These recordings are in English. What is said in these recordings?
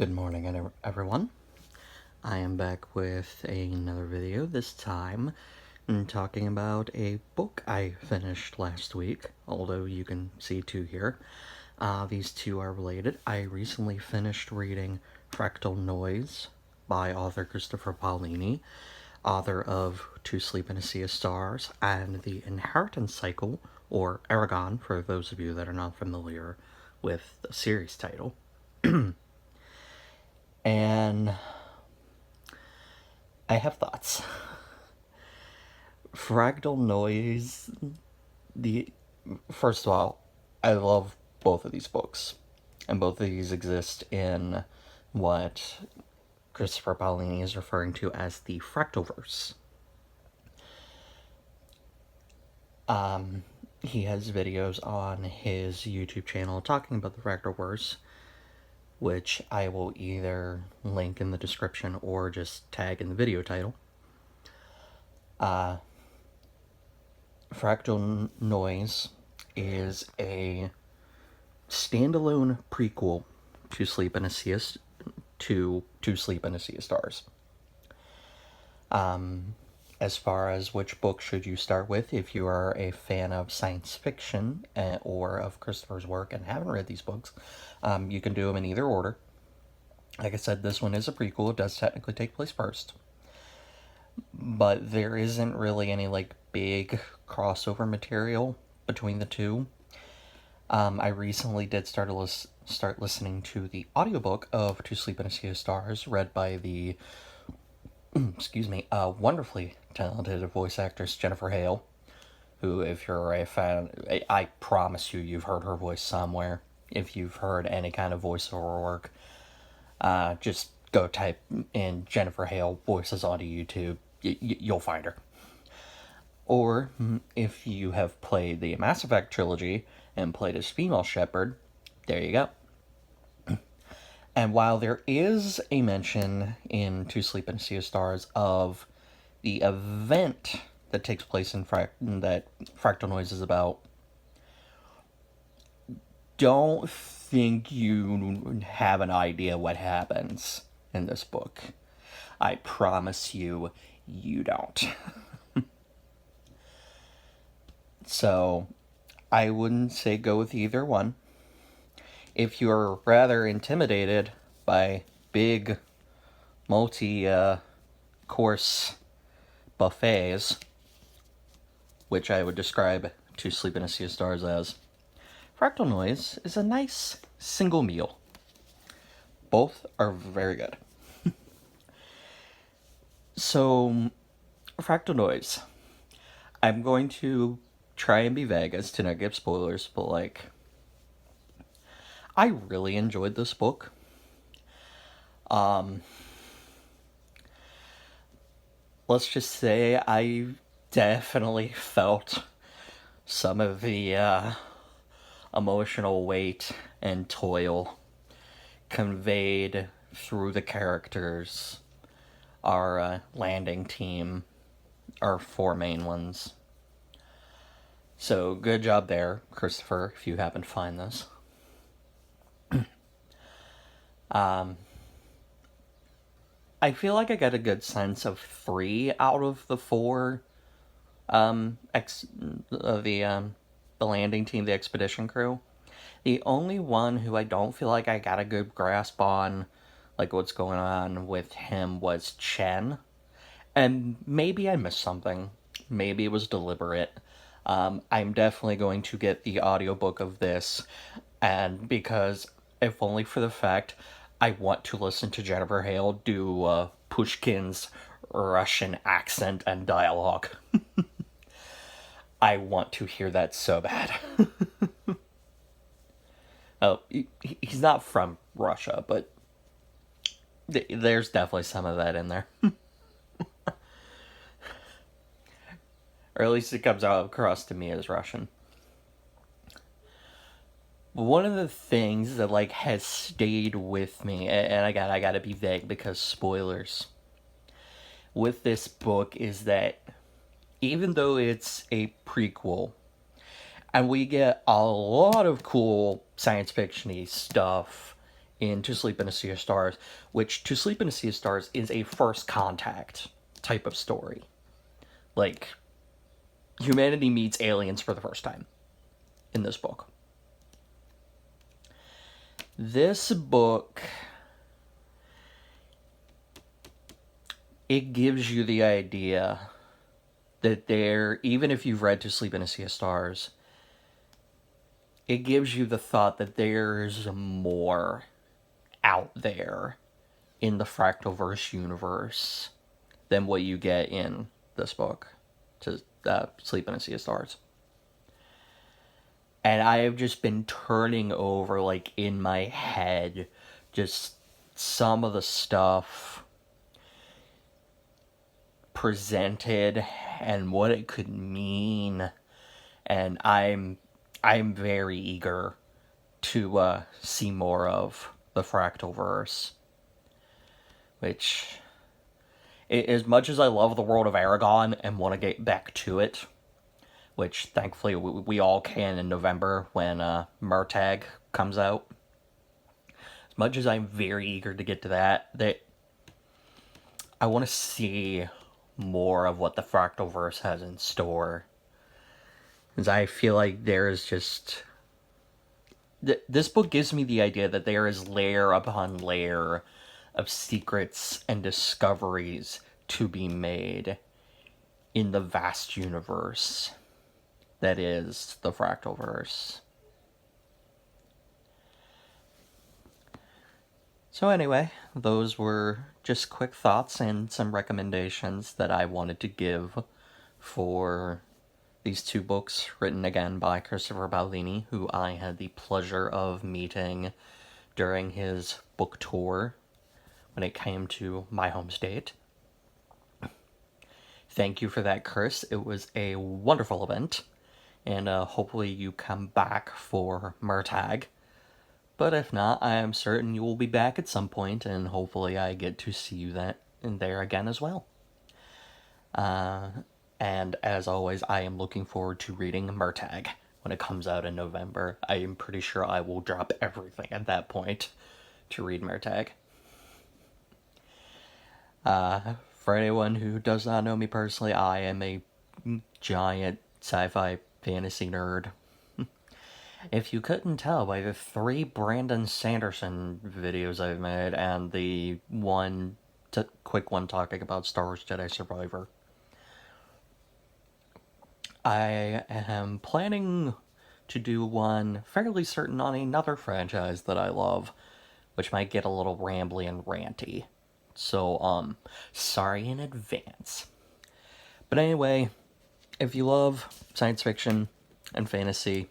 Good morning, everyone. I am back with another video, this time talking about a book I finished last week, although you can see two here. These two are related. I recently finished reading Fractal Noise by author Christopher Paolini, author of To Sleep in a Sea of Stars and The Inheritance Cycle, or Aragon, for those of you that are not familiar with the series title. And I have thoughts. Fractal Noise, first of all, I love both of these books. And both of these exist in what Christopher Paolini is referring to as the Fractalverse. He has videos on his YouTube channel talking about the Fractalverse, which I will either link in the description or just tag in the video title. Fractal Noise is a standalone prequel to Sleep in a Sea of Stars. As far as which book should you start with, if you are a fan of science fiction or of Christopher's work and haven't read these books, you can do them in either order. Like I said, this one is a prequel. It does technically take place first. But there isn't really any big crossover material between the two. I recently did start listening to the audiobook of To Sleep in a Sea of Stars, read by the wonderfully talented voice actress Jennifer Hale, who, if you're a fan, I promise you've heard her voice somewhere. If you've heard any kind of voiceover work, just go type in Jennifer Hale voices onto YouTube. You'll find her. Or if you have played the Mass Effect trilogy and played as female Shepard, there you go. And while there is a mention in To Sleep in a Sea of Stars of the event that takes place that Fractal Noise is about, don't think you have an idea what happens in this book. I promise you, you don't. So, I wouldn't say go with either one. If you're rather intimidated by big, multi-course buffets, which I would describe To Sleep in a Sea of Stars as, Fractal Noise is a nice single meal. Both are very good. So, Fractal Noise. I'm going to try and be vague as to not give spoilers, but I really enjoyed this book. Let's just say I definitely felt some of the emotional weight and toil conveyed through the characters. Our landing team, our four main ones. So, good job there, Christopher, if you happen to find this. I feel like I got a good sense of 3 out of the 4 the landing team, the expedition crew. The only one who I don't feel like I got a good grasp on, what's going on with him, was Chen. And maybe I missed something. Maybe it was deliberate. I'm definitely going to get the audiobook of this, and because, if only for the fact, I want to listen to Jennifer Hale do Pushkin's Russian accent and dialogue. I want to hear that so bad. Oh, he's not from Russia, but there's definitely some of that in there. Or at least it comes out across to me as Russian. One of the things that has stayed with me, and I gotta be vague because spoilers, with this book is that even though it's a prequel, and we get a lot of cool science fiction-y stuff in To Sleep in a Sea of Stars, which To Sleep in a Sea of Stars is a first contact type of story. Like, humanity meets aliens for the first time in this book. This book, it gives you the idea that even if you've read To Sleep in a Sea of Stars, it gives you the thought that there's more out there in the Fractalverse universe than what you get in this book, To Sleep in a Sea of Stars. And I have just been turning over, like, in my head, just some of the stuff presented and what it could mean. And I'm very eager to see more of the Fractalverse. Which, as much as I love the world of Aragon and want to get back to it, which thankfully we all can in November when Murtagh comes out. As much as I'm very eager to get to that I want to see more of what the Fractalverse has in store. Because I feel like there is just... This book gives me the idea that there is layer upon layer of secrets and discoveries to be made in the vast universe that is the Fractalverse. So anyway, those were just quick thoughts and some recommendations that I wanted to give for these two books, written again by Christopher Paolini, who I had the pleasure of meeting during his book tour when it came to my home state. Thank you for that, Chris. It was a wonderful event. And hopefully you come back for Murtagh. But if not, I am certain you will be back at some point, and hopefully I get to see you in there again as well. And as always, I am looking forward to reading Murtagh when it comes out in November. I am pretty sure I will drop everything at that point to read Murtagh. For anyone who does not know me personally, I am a giant sci-fi fantasy nerd. If you couldn't tell by the 3 Brandon Sanderson videos I've made and the quick one talking about Star Wars Jedi Survivor, I am planning to do one fairly certain on another franchise that I love, which might get a little rambly and ranty. So, sorry in advance. But anyway, if you love science fiction and fantasy,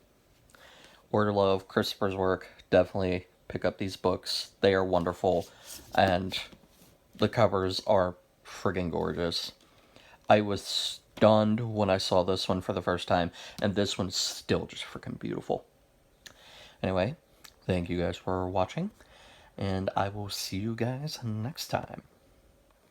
or love Christopher's work, definitely pick up these books. They are wonderful, and the covers are friggin' gorgeous. I was stunned when I saw this one for the first time, and this one's still just friggin' beautiful. Anyway, thank you guys for watching, and I will see you guys next time.